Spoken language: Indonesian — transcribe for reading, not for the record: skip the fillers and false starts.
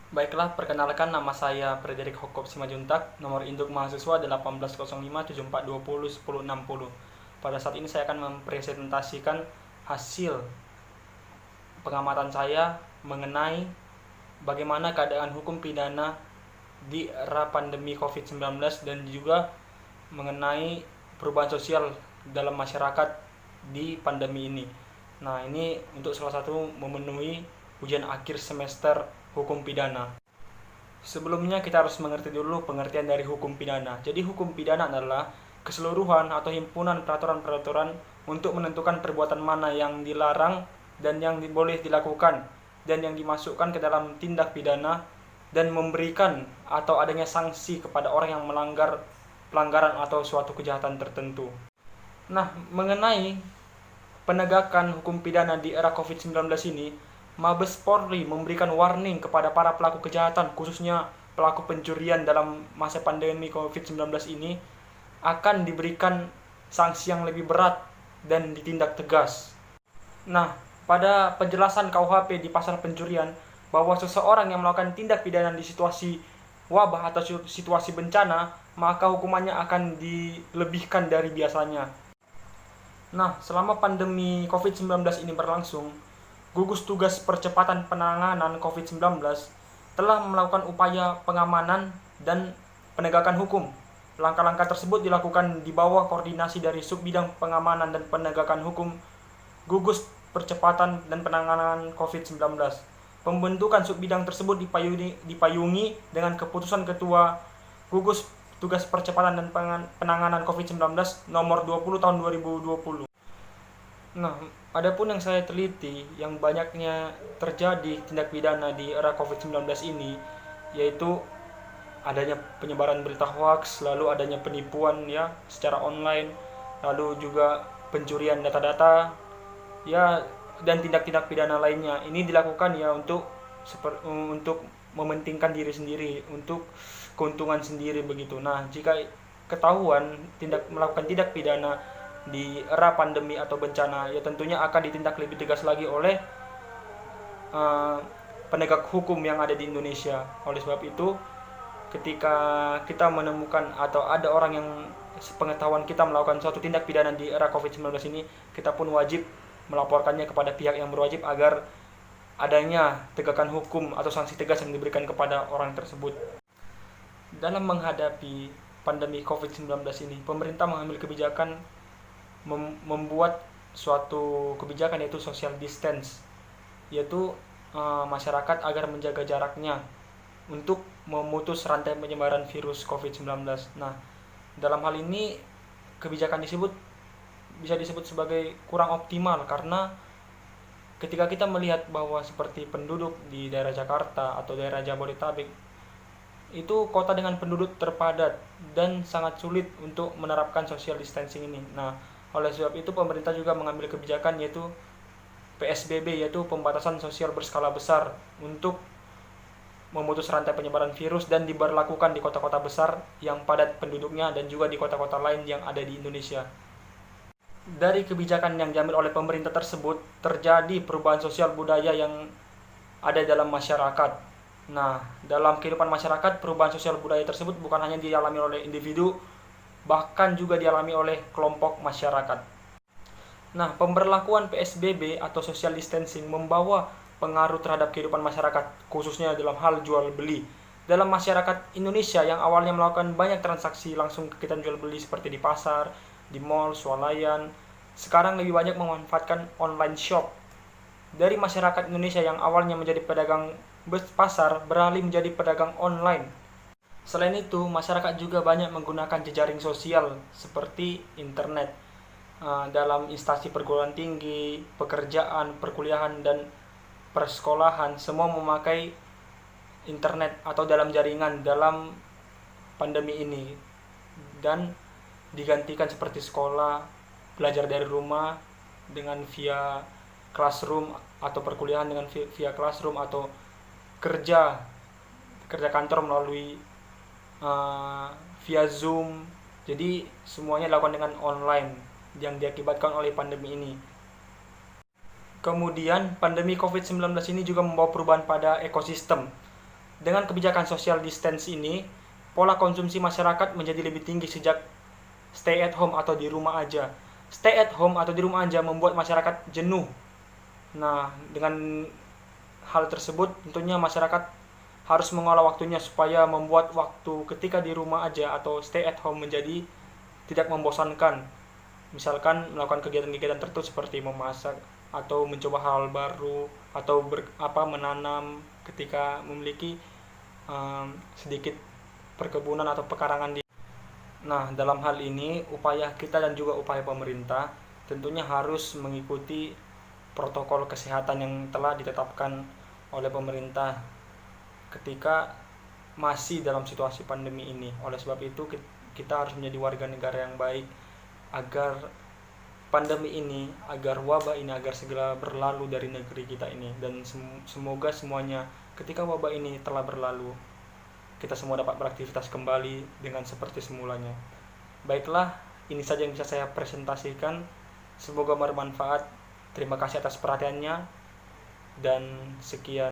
Baiklah, perkenalkan nama saya Frederick Hokop Simajuntak, nomor induk mahasiswa 180574201060. Pada saat ini saya akan mempresentasikan hasil pengamatan saya mengenai bagaimana keadaan hukum pidana di era pandemi COVID-19 dan juga mengenai perubahan sosial dalam masyarakat di pandemi ini. Nah, ini untuk salah satu memenuhi ujian akhir semester hukum pidana. Sebelumnya kita harus mengerti dulu pengertian dari hukum pidana. Jadi hukum pidana adalah keseluruhan atau himpunan peraturan-peraturan untuk menentukan perbuatan mana yang dilarang dan yang boleh dilakukan dan yang dimasukkan ke dalam tindak pidana dan memberikan atau adanya sanksi kepada orang yang melanggar pelanggaran atau suatu kejahatan tertentu. Nah, mengenai penegakan hukum pidana di era COVID-19 ini, Mabes Polri memberikan warning kepada para pelaku kejahatan, khususnya pelaku pencurian dalam masa pandemi COVID-19 ini, akan diberikan sanksi yang lebih berat dan ditindak tegas. Nah, pada penjelasan KUHP di pasal pencurian, bahwa seseorang yang melakukan tindak pidana di situasi wabah atau situasi bencana, maka hukumannya akan dilebihkan dari biasanya. Nah, selama pandemi COVID-19 ini berlangsung, Gugus Tugas Percepatan Penanganan COVID-19 telah melakukan upaya pengamanan dan penegakan hukum. Langkah-langkah tersebut dilakukan di bawah koordinasi dari Subbidang Pengamanan dan Penegakan Hukum Gugus Percepatan dan Penanganan COVID-19. Pembentukan subbidang tersebut dipayungi dengan keputusan Ketua Gugus Tugas Percepatan dan Penanganan COVID-19 nomor 20 tahun 2020. Nah, adapun yang saya teliti, yang banyaknya terjadi tindak pidana di era COVID-19 ini, yaitu adanya penyebaran berita hoax, lalu adanya penipuan ya secara online, lalu juga pencurian data-data, ya, dan tindak-tindak pidana lainnya. Ini dilakukan ya untuk mementingkan diri sendiri, untuk keuntungan sendiri begitu. Nah, jika ketahuan melakukan tindak pidana di era pandemi atau bencana, ya tentunya akan ditindak lebih tegas lagi oleh penegak hukum yang ada di Indonesia. Oleh sebab itu, ketika kita menemukan atau ada orang yang sepengetahuan kita melakukan suatu tindak pidana di era COVID-19 ini, kita pun wajib melaporkannya kepada pihak yang berwajib agar adanya tegakan hukum atau sanksi tegas yang diberikan kepada orang tersebut. Dalam menghadapi pandemi COVID-19 ini, pemerintah mengambil kebijakan membuat suatu kebijakan, yaitu social distance, yaitu masyarakat agar menjaga jaraknya untuk memutus rantai penyebaran virus COVID-19. Nah, dalam hal ini kebijakan tersebut bisa disebut sebagai kurang optimal, karena ketika kita melihat bahwa seperti penduduk di daerah Jakarta atau daerah Jabodetabek, itu kota dengan penduduk terpadat dan sangat sulit untuk menerapkan social distancing ini. Nah, oleh sebab itu pemerintah juga mengambil kebijakan yaitu PSBB, yaitu pembatasan sosial berskala besar untuk memutus rantai penyebaran virus, dan diberlakukan di kota-kota besar yang padat penduduknya dan juga di kota-kota lain yang ada di Indonesia. Dari kebijakan yang diambil oleh pemerintah tersebut, terjadi perubahan sosial budaya yang ada dalam masyarakat. Nah, dalam kehidupan masyarakat, perubahan sosial budaya tersebut bukan hanya dialami oleh individu, bahkan juga dialami oleh kelompok masyarakat. Nah, pemberlakuan PSBB atau social distancing membawa pengaruh terhadap kehidupan masyarakat, khususnya dalam hal jual beli. Dalam masyarakat Indonesia yang awalnya melakukan banyak transaksi langsung kegiatan jual beli seperti di pasar, di mall, swalayan, sekarang lebih banyak memanfaatkan online shop. Dari masyarakat Indonesia yang awalnya menjadi pedagang pasar beralih menjadi pedagang online. Selain itu, masyarakat juga banyak menggunakan jejaring sosial seperti internet dalam instansi perguruan tinggi, pekerjaan, perkuliahan, dan persekolahan. Semua memakai internet atau dalam jaringan dalam pandemi ini, dan digantikan seperti sekolah, belajar dari rumah dengan via classroom, atau perkuliahan dengan via classroom, atau kerja kantor melalui via Zoom. Jadi semuanya dilakukan dengan online yang diakibatkan oleh pandemi ini. Kemudian pandemi COVID-19 ini juga membawa perubahan pada ekosistem. Dengan kebijakan social distance ini, pola konsumsi masyarakat menjadi lebih tinggi sejak stay at home atau di rumah aja. Stay at home atau di rumah aja membuat masyarakat jenuh. Nah, dengan hal tersebut tentunya masyarakat harus mengolah waktunya supaya membuat waktu ketika di rumah aja atau stay at home menjadi tidak membosankan. Misalkan melakukan kegiatan-kegiatan tertentu seperti memasak atau mencoba hal baru atau menanam ketika memiliki sedikit perkebunan atau pekarangan di. Nah, dalam hal ini upaya kita dan juga upaya pemerintah tentunya harus mengikuti protokol kesehatan yang telah ditetapkan oleh pemerintah ketika masih dalam situasi pandemi ini. Oleh sebab itu kita harus menjadi warga negara yang baik agar wabah ini agar segera berlalu dari negeri kita ini, dan semoga semuanya ketika wabah ini telah berlalu kita semua dapat beraktivitas kembali dengan seperti semulanya. Baiklah, ini saja yang bisa saya presentasikan. Semoga bermanfaat. Terima kasih atas perhatiannya dan sekian.